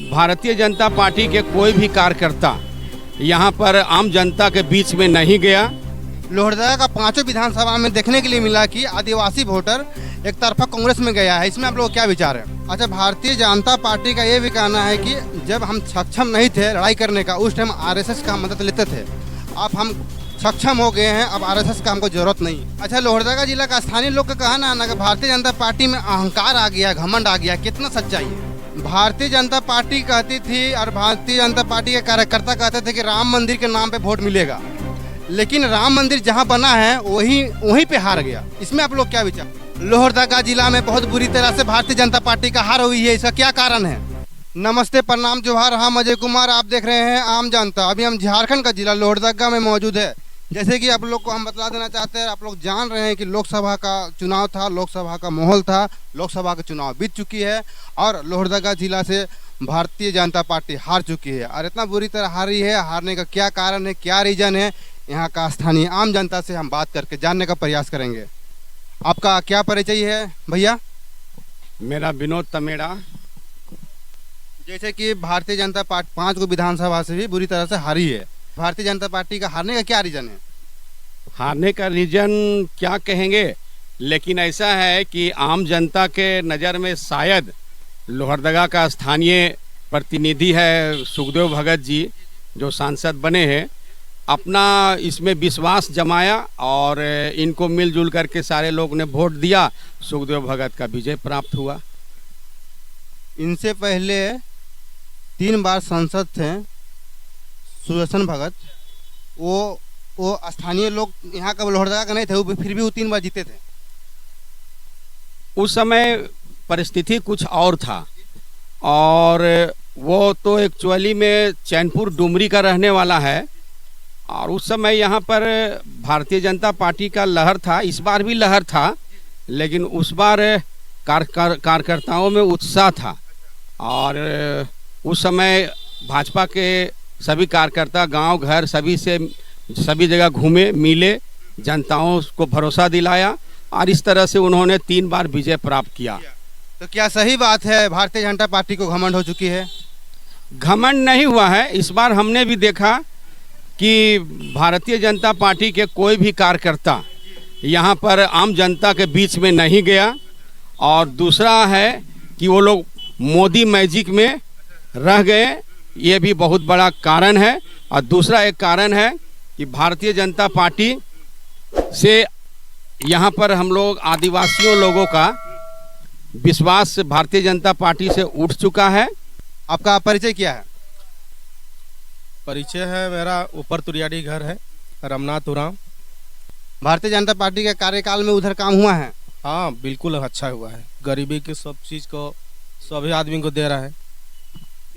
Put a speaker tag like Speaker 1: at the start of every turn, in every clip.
Speaker 1: Bharatiya Janata party के कोई भी कार्यकर्ता यहाँ पर आम जनता के बीच में नहीं गया।
Speaker 2: लोहरदगा का पांचों विधानसभा में देखने के लिए मिला कि आदिवासी वोटर एक तरफा कांग्रेस में गया है। इसमें आप लोग क्या विचार है? अच्छा, भारतीय जनता पार्टी का ये भी कहना है कि जब हम सक्षम नहीं थे लड़ाई करने का, उस टाइम आरएसएस का मदद लेते थे। अब हम सक्षम हो गए हैं, अब आरएसएस का हमको जरूरत नहीं। अच्छा, लोहरदगा जिला का स्थानीय लोग का कहना है ना कि भारतीय जनता पार्टी में अहंकार आ गया, घमंड आ गया। कितना सच्चाई है? भारतीय जनता पार्टी कहती थी और भारतीय जनता पार्टी के कार्यकर्ता कहते थे कि राम मंदिर के नाम पे वोट मिलेगा, लेकिन राम मंदिर जहां बना है वहीं पे हार गया। इसमें आप लोग क्या विचार? लोहरदगा जिला में बहुत बुरी तरह से भारतीय जनता पार्टी का हार हुई है, इसका क्या कारण है? नमस्ते, प्रणाम, जोहार, हम अजय कुमार, आप देख रहे हैं आम जनता। अभी हम झारखंड का जिला लोहरदगा में मौजूद है। जैसे कि आप लोग को हम बता देना चाहते हैं, आप लोग जान रहे हैं कि लोकसभा का चुनाव था, लोकसभा का माहौल था, लोकसभा का चुनाव बीत चुकी है और लोहरदगा जिला से भारतीय जनता पार्टी हार चुकी है। और इतना बुरी तरह हारी है, हारने का क्या कारण है, क्या रीजन है, यहाँ का स्थानीय आम जनता से हम बात करके जानने का प्रयास करेंगे। आपका क्या परिचय है भैया?
Speaker 1: मेरा विनोद तमेड़ा।
Speaker 2: जैसे कि भारतीय जनता पार्टी 5 को विधानसभा से भी बुरी तरह से हारी है, भारतीय जनता पार्टी का हारने का क्या रीजन है?
Speaker 1: हारने का रीजन क्या कहेंगे, लेकिन ऐसा है कि आम जनता के नज़र में शायद लोहरदगा का स्थानीय प्रतिनिधि है सुखदेव भगत जी, जो सांसद बने हैं, अपना इसमें विश्वास जमाया और इनको मिलजुल करके सारे लोग ने वोट दिया। सुखदेव भगत का विजय प्राप्त हुआ।
Speaker 2: इनसे पहले 3 बार सांसद थे सुदर्शन भगत, वो स्थानीय लोग यहाँ का लोहरदगा का नहीं थे, वो फिर भी वो 3 बार जीते थे।
Speaker 1: उस समय परिस्थिति कुछ और था और वो तो एक्चुअली में चैनपुर डुमरी का रहने वाला है और उस समय यहाँ पर भारतीय जनता पार्टी का लहर था। इस बार भी लहर था, लेकिन उस बार कार्यकर्ताओं में उत्साह था और उस समय भाजपा के सभी कार्यकर्ता गांव घर सभी जगह घूमे, मिले, जनताओं को भरोसा दिलाया और इस तरह से उन्होंने 3 बार विजय प्राप्त किया।
Speaker 2: तो क्या सही बात है भारतीय जनता पार्टी को घमंड हो चुकी है?
Speaker 1: घमंड नहीं हुआ है। इस बार हमने भी देखा कि भारतीय जनता पार्टी के कोई भी कार्यकर्ता यहाँ पर आम जनता के बीच में नहीं गया और दूसरा है कि वो लोग मोदी मैजिक में रह गए, ये भी बहुत बड़ा कारण है। और दूसरा एक कारण है कि भारतीय जनता पार्टी से यहाँ पर हम लोग आदिवासियों लोगों का विश्वास भारतीय जनता पार्टी से उठ चुका है।
Speaker 2: आपका परिचय क्या है?
Speaker 3: परिचय है मेरा ऊपर तुरियाड़ी घर है, रमनाथ उराम।
Speaker 2: भारतीय जनता पार्टी के कार्यकाल में उधर काम हुआ है?
Speaker 3: हाँ, बिल्कुल अच्छा हुआ है। गरीबी के सब चीज़ को सभी आदमी को दे रहा है।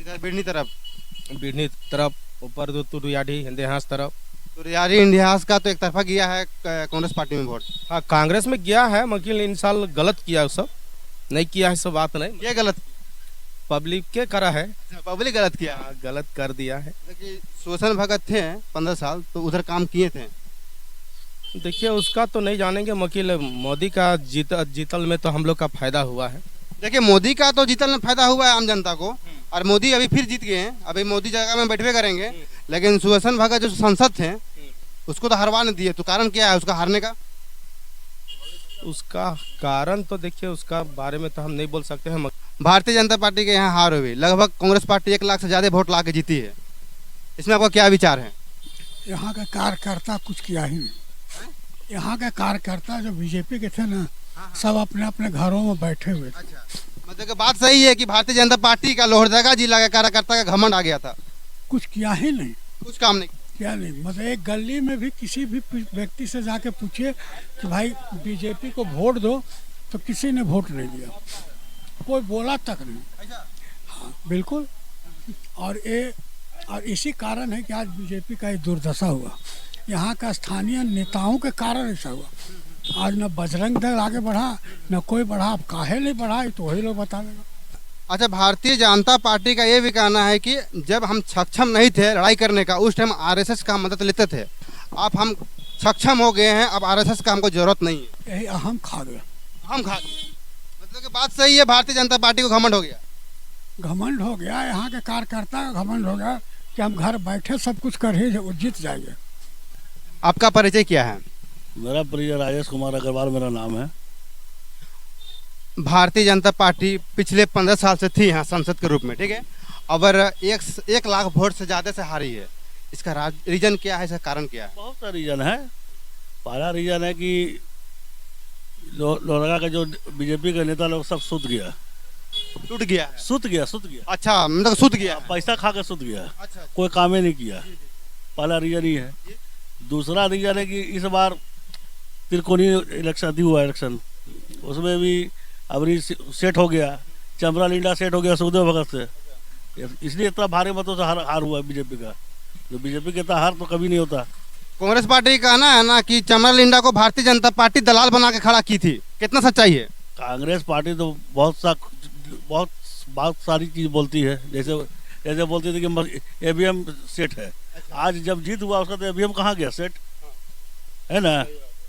Speaker 2: इधर बिढ़नी
Speaker 3: तरफ ऊपर जो तुरियाड़ी इंडिहास तरफ,
Speaker 2: तुरियाड़ी इंडिहास का तो एक तरफा गया है कांग्रेस पार्टी में वोट।
Speaker 3: हाँ, कांग्रेस में गया है, मगर इन साल गलत किया, सब नहीं किया है, सब बात नहीं।
Speaker 2: ये गलत
Speaker 3: पब्लिक के करा है,
Speaker 2: पब्लिक गलत किया।
Speaker 3: गलत कर दिया है।
Speaker 2: सुदर्शन भगत थे 15 साल, तो उधर काम किए थे।
Speaker 3: देखिए, उसका तो नहीं जानेंगे, मकील मोदी का जीतल में तो हम लोग का फायदा हुआ है।
Speaker 2: देखिए, मोदी का तो जीतल में फायदा हुआ है आम जनता को, और मोदी अभी फिर जीत गए हैं, अभी मोदी जगह में बैठवे करेंगे। लेकिन सुदर्शन भगत जो सांसद थे उसको तो हरवा नहीं दिए, तो कारण क्या है उसका हारने का?
Speaker 3: उसका कारण तो देखिए, उसका बारे में तो हम नहीं बोल सकते हैं।
Speaker 2: भारतीय जनता पार्टी के यहाँ हार हुई, लगभग कांग्रेस पार्टी 1 लाख से ज़्यादा वोट ला के जीती है। इसमें आपका क्या विचार है?
Speaker 4: यहाँ का कार्यकर्ता कुछ किया ही नहीं। यहाँ के कार्यकर्ता जो बीजेपी के थे ना, सब अपने अपने घरों में बैठे हुए थे।
Speaker 2: अच्छा, मतलब कि बात सही है कि भारतीय जनता पार्टी का लोहरदगा जिला के कार्यकर्ता का घमंड आ गया था।
Speaker 4: कुछ किया ही नहीं,
Speaker 2: कुछ काम नहीं
Speaker 4: क्या नहीं। मतलब एक गली में भी किसी भी व्यक्ति से जाके पूछिए कि भाई बीजेपी को वोट दो, तो किसी ने वोट नहीं दिया, कोई बोला तक नहीं। हाँ, बिल्कुल। और इसी कारण है कि आज बीजेपी का ये दुर्दशा हुआ। यहाँ का स्थानीय नेताओं के कारण ऐसा हुआ। आज न बजरंग दल आगे बढ़ा, न कोई बढ़ा। अब काहे नहीं बढ़ा, तो वही लोग बता देगा।
Speaker 2: अच्छा, भारतीय जनता पार्टी का ये भी कहना है कि जब हम सक्षम नहीं थे लड़ाई करने का, उस टाइम आरएसएस का मदद लेते थे। अब हम सक्षम हो गए हैं, अब आरएसएस का हमको जरूरत नहीं है।
Speaker 4: यही अहम खा गया।
Speaker 2: हम खा गए, मतलब कि बात सही है, भारतीय जनता पार्टी को घमंड हो गया।
Speaker 4: घमंड हो गया, यहाँ के कार्यकर्ता का घमंड हो गया कि हम घर बैठे सब कुछ कर ही जीत जाएंगे।
Speaker 2: आपका परिचय क्या है?
Speaker 5: मेरा परिचय राजेश कुमार अग्रवाल मेरा नाम है।
Speaker 2: भारतीय जनता पार्टी पिछले 15 साल से थी यहाँ संसद के रूप में, ठीक है। अगर 1 लाख वोट से ज़्यादा से हारी है, इसका रीजन क्या है, इसका कारण क्या है?
Speaker 5: बहुत सा रीजन है। पहला रीजन है कि लोहरदगा का जो बीजेपी के नेता लोग सब सुत गया।
Speaker 2: सुत गया। अच्छा, मतलब सुत गया,
Speaker 5: पैसा खा के सुत गया।
Speaker 2: अच्छा,
Speaker 5: कोई काम ही नहीं किया। पहला रीजन ही है। दूसरा रीजन है कि इस बार त्रिकोणीय इलेक्शन हुआ, इलेक्शन उसमें भी अबरी सेट हो गया, चमरा लिंडा सेट हो गया सुखदेव भगत से, इसलिए इतना भारी मतों से हार हुआ बीजेपी का। जो बीजेपी के हार तो कभी नहीं होता।
Speaker 2: कांग्रेस पार्टी का कहना है ना कि चमरा लिंडा को भारतीय जनता पार्टी दलाल बना के खड़ा की थी, कितना सच्चाई है?
Speaker 5: कांग्रेस पार्टी तो बहुत सारी चीज बोलती है। जैसे बोलती थी कि ईवीएम सेट है। आज जब जीत हुआ उसका तो ईवीएम कहाँ गया, सेट है ना।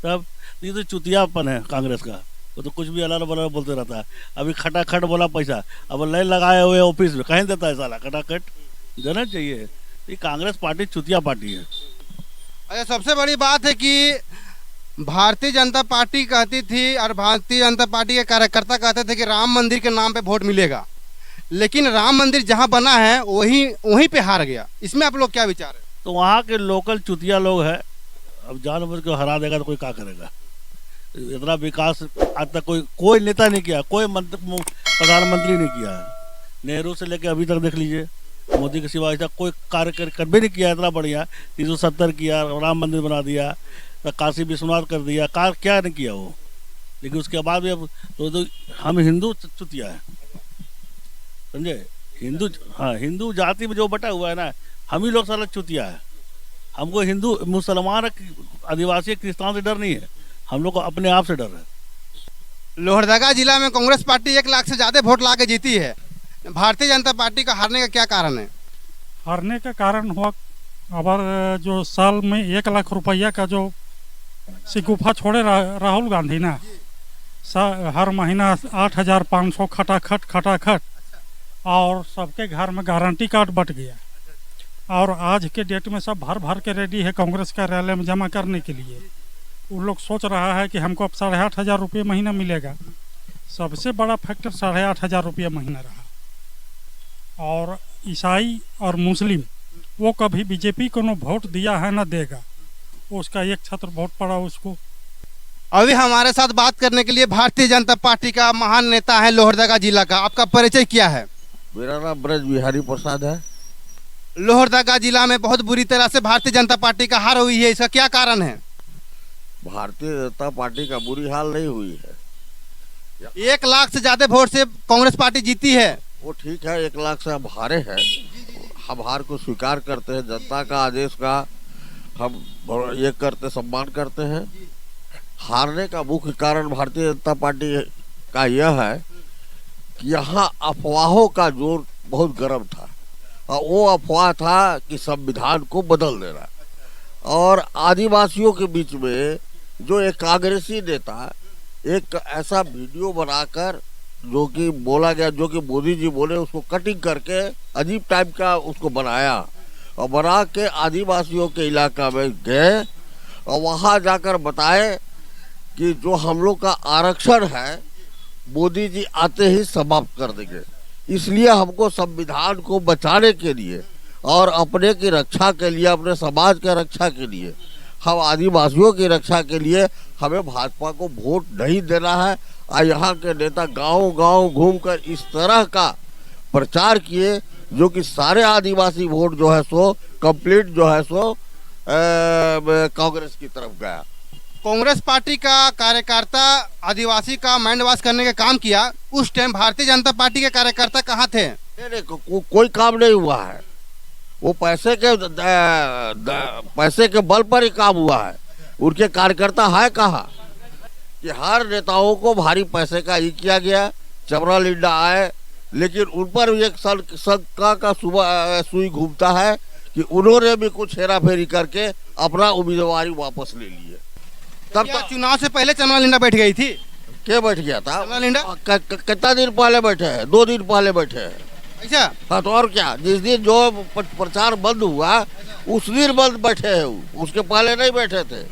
Speaker 5: तब ये तो चुतियापन है कांग्रेस का। वो तो कुछ भी अलारा बलारा बोलते रहता है। अभी खटाखट बोला पैसा, अब लाइन लगाए हुए ऑफिस में कहीं देता है साला, खटाखट देना चाहिए। ये कांग्रेस पार्टी चुतिया पार्टी है।
Speaker 2: अच्छा, सबसे बड़ी बात है कि भारतीय जनता पार्टी कहती थी और भारतीय जनता पार्टी के कार्यकर्ता कहते थे कि राम मंदिर के नाम पे वोट मिलेगा, लेकिन राम मंदिर जहां बना है वहीं पे हार गया। इसमें आप लोग क्या विचार है?
Speaker 5: तो वहाँ के लोकल चुतिया लोग हैं। अब जानबूझ के हरा देगा तो कोई क्या करेगा? इतना विकास आज तक कोई नेता नहीं किया, कोई प्रधानमंत्री नहीं किया है। नेहरू से लेकर अभी तक देख लीजिए, मोदी के सिवा ऐसा कोई कार्य कभी नहीं किया इतना बढ़िया। 370 किया, राम मंदिर बना दिया, तो काशी विश्वनाथ कर दिया, क्या नहीं किया वो। लेकिन उसके बाद भी अब तो हम हिंदू चुतिया है, समझे। हिंदू जाति में जो बटा हुआ है ना, हम ही लोग सारा चुतिया है। हमको हिंदू मुसलमान आदिवासी क्रिस्तान से डर नहीं है, हम लोग को अपने आप से डर है।
Speaker 2: लोहरदगा जिला में कांग्रेस पार्टी 1 लाख से ज्यादा वोट ला के जीती है। भारतीय जनता पार्टी का हारने का क्या कारण है?
Speaker 6: हारने का कारण हुआ अब जो साल में 1 लाख रुपया का जो शिगुफा छोड़े राहुल गांधी ना, हर महीना 8,500 खटाखट और सबके घर में गारंटी कार्ड बट गया। और आज के डेट में सब भर के रेडी है कांग्रेस कार्यालय में जमा करने के लिए। वो लोग सोच रहा है कि हमको अब 8,500 रुपये महीना मिलेगा। सबसे बड़ा फैक्टर 8,500 रुपये महीना रहा। और ईसाई और मुस्लिम वो कभी बीजेपी को न वोट दिया है न देगा, उसका एक छत्र वोट पड़ा उसको।
Speaker 2: अभी हमारे साथ बात करने के लिए भारतीय जनता पार्टी का महान नेता है लोहरदगा जिला का। आपका परिचय क्या है?
Speaker 7: मेरा नाम ब्रज बिहारी प्रसाद है।
Speaker 2: लोहरदगा जिला में बहुत बुरी तरह से भारतीय जनता पार्टी का हार हुई है, इसका क्या कारण है?
Speaker 7: भारतीय जनता पार्टी का बुरी हाल नहीं हुई है।
Speaker 2: 1 लाख से ज्यादा वोट से कांग्रेस पार्टी जीती है।
Speaker 7: वो ठीक है, 1 लाख से हम हारे हैं, हम हार को स्वीकार करते हैं। जनता का आदेश का हम ये करते, सम्मान करते हैं। हारने का मुख्य कारण भारतीय जनता पार्टी का यह है कि यहाँ अफवाहों का जोर बहुत गर्म था। और वो अफवाह था कि संविधान को बदल देना। और आदिवासियों के बीच में जो एक कांग्रेसी नेता एक ऐसा वीडियो बनाकर जो कि बोला गया, जो कि मोदी जी बोले, उसको कटिंग करके अजीब टाइप का उसको बनाया और बना के आदिवासियों के इलाका में गए और वहाँ जाकर बताए कि जो हम लोग का आरक्षण है मोदी जी आते ही समाप्त कर देंगे। इसलिए हमको संविधान को बचाने के लिए और अपने की रक्षा के लिए, अपने समाज के रक्षा के लिए, हम आदिवासियों की रक्षा के लिए हमें भाजपा को वोट नहीं देना है। और यहाँ के नेता गांव-गांव घूमकर इस तरह का प्रचार किए जो कि सारे आदिवासी वोट जो है सो कंप्लीट जो है सो कांग्रेस की तरफ गया।
Speaker 2: कांग्रेस पार्टी का कार्यकर्ता आदिवासी का माइंड वॉश करने का काम किया, उस टाइम भारतीय जनता पार्टी के कार्यकर्ता कहाँ थे?
Speaker 7: कोई काम नहीं हुआ है। वो पैसे के बल पर ही काम हुआ है। उनके कार्यकर्ता है कहाँ? कि हर नेताओं को भारी पैसे का ही किया गया। चमरा लिंडा आए, लेकिन उन पर भी एक शंका का सुई घूमता है कि उन्होंने भी कुछ हेरा फेरी करके अपना उम्मीदवारी वापस ले लिए।
Speaker 2: तब तो चुनाव से पहले चमरा लिंडा बैठ गई थी।
Speaker 7: क्या बैठ गया था?
Speaker 2: चमरा लिंडा
Speaker 7: कितना दिन पहले बैठे हैं? 2 दिन पहले बैठे हैं।
Speaker 2: अच्छा
Speaker 7: हाँ तो और क्या, जिस दिन जो प्रचार बंद हुआ उस दिन बंद बैठे हैं वो, उसके पहले नहीं बैठे थे,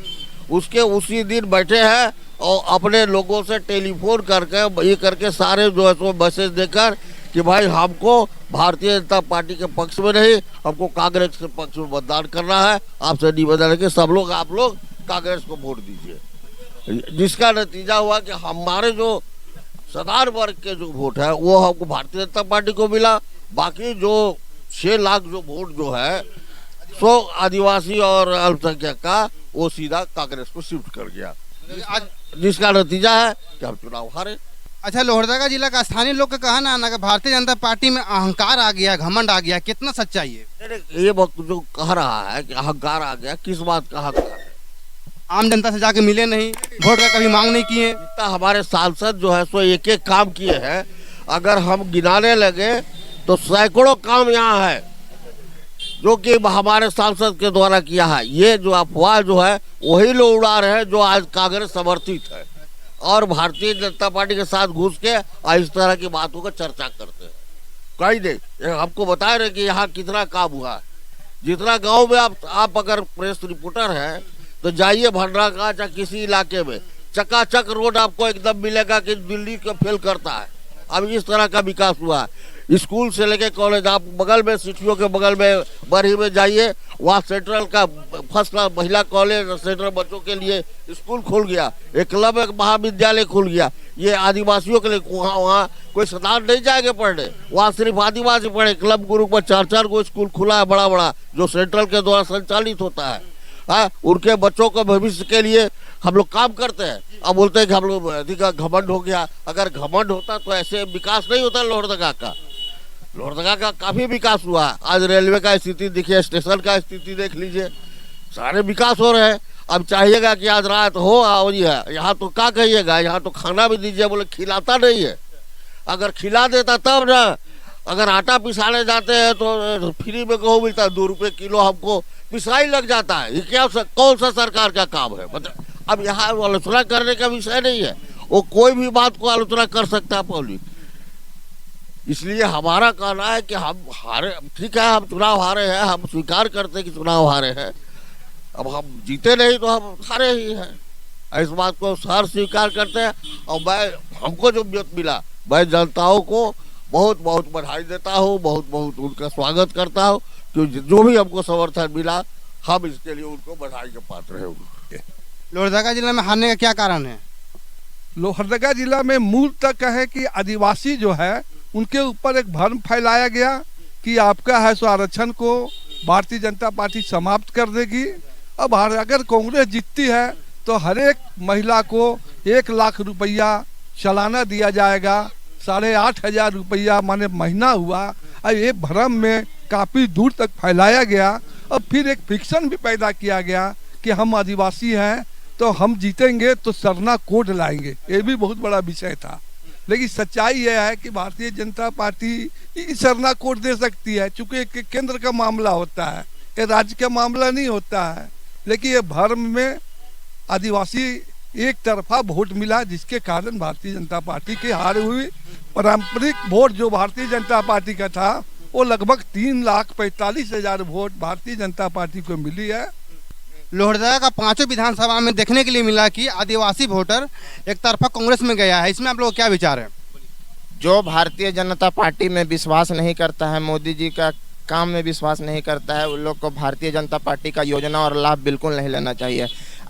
Speaker 7: उसके उसी दिन बैठे हैं और अपने लोगों से टेलीफोन करके ये करके सारे जो है सो मैसेज देकर कि भाई हमको भारतीय जनता पार्टी के पक्ष में नहीं, हमको कांग्रेस के पक्ष में मतदान करना है, आपसे निवेदन है कि सब लोग आप लोग कांग्रेस को वोट दीजिए। जिसका नतीजा हुआ कि हमारे जो साधारण वर्ग के जो वोट है वो हमको भारतीय जनता पार्टी को मिला, बाकी जो 6 लाख जो वोट जो है सो आदिवासी और अल्पसंख्यक का वो सीधा कांग्रेस को शिफ्ट कर गया,
Speaker 2: आज
Speaker 7: जिसका नतीजा है कि हम चुनाव हारे।
Speaker 2: अच्छा, लोहरदगा जिला का स्थानीय लोग का कहना है ना कि भारतीय जनता पार्टी में अहंकार आ गया, घमंड आ गया, कितना सच्चाई है?
Speaker 7: ये वक्त जो कह रहा है कि अहंकार आ गया, किस बात का अहंकार है?
Speaker 2: आम जनता से जाके मिले नहीं, वोट का कभी मांग नहीं किए।
Speaker 7: जितना हमारे सांसद जो है सो एक एक काम किए हैं, अगर हम गिनाने लगे तो सैकड़ों काम यहाँ है जो कि हमारे सांसद के द्वारा किया है। ये जो अफवाह जो है वही लोग उड़ा रहे हैं जो आज कांग्रेस समर्थित है और भारतीय जनता पार्टी के साथ घुस के इस तरह की बातों का चर्चा करते हैं। कहीं नहीं, हमको बता रहे कि यहाँ कितना काम हुआ है। जितना गांव में आप अगर प्रेस रिपोर्टर हैं तो जाइए भंडरा का या किसी इलाके में, चकाचक रोड आपको एकदम मिलेगा कि दिल्ली को फेल करता है। अब इस तरह का विकास हुआ है। स्कूल से लेके कॉलेज, आप बगल में सिटियों के बगल में बरही में जाइए, वहाँ सेंट्रल का फर्स्ट क्लास महिला कॉलेज, सेंट्रल बच्चों के लिए स्कूल खुल गया, एक महाविद्यालय खुल गया। ये आदिवासियों के लिए वहाँ कोई साधारण नहीं जाएंगे पढ़ने, वहाँ सिर्फ आदिवासी पढ़े। क्लब ग्रुप में 4-4 को स्कूल खुला है बड़ा बड़ा, जो सेंट्रल के द्वारा संचालित होता है। हाँ, उनके बच्चों के भविष्य के लिए हम लोग काम करते हैं। अब बोलते हैं कि हम लोग अधिक घमंड हो गया। अगर घमंड होता तो ऐसे विकास नहीं होता। लोहरदगा का काफी विकास हुआ है। आज रेलवे का स्थिति देखिए, स्टेशन का स्थिति देख लीजिए, सारे विकास हो रहे हैं। अब चाहिएगा कि आज रात हो और यहाँ तो क्या कहिएगा, यहाँ तो खाना भी दीजिए, बोले खिलाता नहीं है। अगर खिला देता तब ना, अगर आटा पिसाने जाते हैं तो फ्री में गेहूँ मिलता है, 2 रुपये किलो हमको पिसाई लग जाता है। ये क्या कौन सा सरकार का काम है? मतलब अब यहाँ आलोचना करने का विषय नहीं है, वो कोई भी बात को आलोचना कर सकता है पब्लिक। इसलिए हमारा कहना है कि हम हारे, ठीक है, हम चुनाव हारे हैं, हम स्वीकार करते हैं कि चुनाव हारे हैं। अब हम जीते नहीं तो हम हारे ही हैं, इस बात को हार स्वीकार करते हैं। और हमको जो मत मिला, मैं जनताओं को बहुत बहुत बधाई देता हूँ, बहुत बहुत उनका स्वागत करता हूँ। कि जो भी हमको समर्थन मिला, हम इसके लिए उनको बधाई के पात्र हैं।
Speaker 2: लोहरदगा जिला में हारने का क्या कारण है?
Speaker 8: लोहरदगा जिला में मूल तक है कि आदिवासी जो है उनके ऊपर एक भ्रम फैलाया गया कि आपका है सो आरक्षण को भारतीय जनता पार्टी समाप्त कर देगी। अब अगर कांग्रेस जीतती है तो हर एक महिला को 1 लाख रुपया सालाना दिया जाएगा, 8,500 रुपया माने महीना हुआ। और ये भ्रम में काफ़ी दूर तक फैलाया गया। अब फिर एक फिक्सन भी पैदा किया गया कि हम आदिवासी हैं तो हम जीतेंगे तो सरना कोड लाएंगे। ये भी बहुत बड़ा विषय था, लेकिन सच्चाई यह है कि भारतीय जनता पार्टी सरना कोड दे सकती है, चूंकि केंद्र का मामला होता है, ये राज्य का मामला नहीं होता है। लेकिन ये भ्रम में आदिवासी एक तरफा वोट मिला, जिसके कारण भारतीय जनता पार्टी की हार हुई। पारंपरिक वोट जो भारतीय जनता पार्टी का था वो लगभग 3,45,000 वोट भारतीय जनता पार्टी को मिली है।
Speaker 2: लोहरदगा का 5 विधानसभा में देखने के लिए मिला कि आदिवासी वोटर एक तरफा कांग्रेस में गया है। इसमें आप लोग क्या विचार है?
Speaker 9: जो भारतीय जनता पार्टी में विश्वास नहीं करता है, मोदी जी का काम में विश्वास नहीं करता है, उन लोग को भारतीय जनता पार्टी का योजना और लाभ बिल्कुल नहीं लेना चाहिए।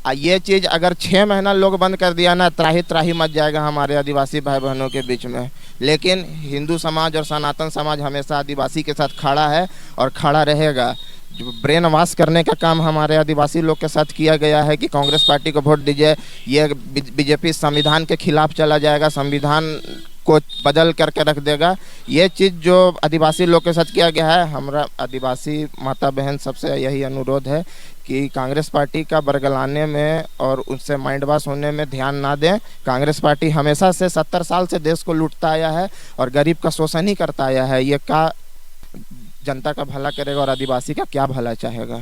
Speaker 9: ये चीज़ अगर 6 महीना लोग बंद कर दिया ना, त्राही मच जाएगा हमारे आदिवासी भाई बहनों के बीच में। लेकिन हिंदू समाज और सनातन समाज हमेशा आदिवासी के साथ खड़ा है और खड़ा रहेगा। जो ब्रेन वॉश करने का काम हमारे आदिवासी लोग के साथ किया गया है कि कांग्रेस पार्टी को वोट दीजिए, ये बीजेपी संविधान के खिलाफ चला जाएगा, संविधान को बदल करके रख देगा। ये चीज़ जो आदिवासी लोग के साथ किया गया है, हमारा आदिवासी माता बहन सबसे यही अनुरोध है कि कांग्रेस पार्टी का बरगलाने में और उससे माइंड वॉश होने में ध्यान ना दें। कांग्रेस पार्टी हमेशा से 70 साल से देश को लूटता आया है और गरीब का शोषण ही करता आया है। ये का जनता का भला करेगा और आदिवासी का क्या भला चाहेगा?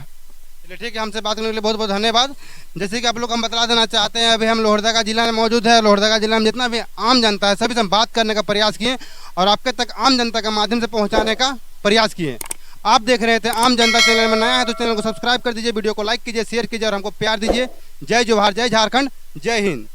Speaker 2: चलिए ठीक है, हमसे बात करने के लिए बहुत बहुत धन्यवाद। जैसे कि आप लोग हम बता देना चाहते हैं, अभी हम लोहरदगा जिला में मौजूद है। लोहरदगा जिला में जितना भी आम जनता है सभी से हम बात करने का प्रयास किए और आपके तक आम जनता के माध्यम से पहुंचाने का प्रयास किए। आप देख रहे थे आम जनता। चैनल में नया है तो चैनल को सब्सक्राइब कर दीजिए, वीडियो को लाइक कीजिए, शेयर कीजिए और हमको प्यार दीजिए। जय जोहार, जय झारखंड, जय हिंद।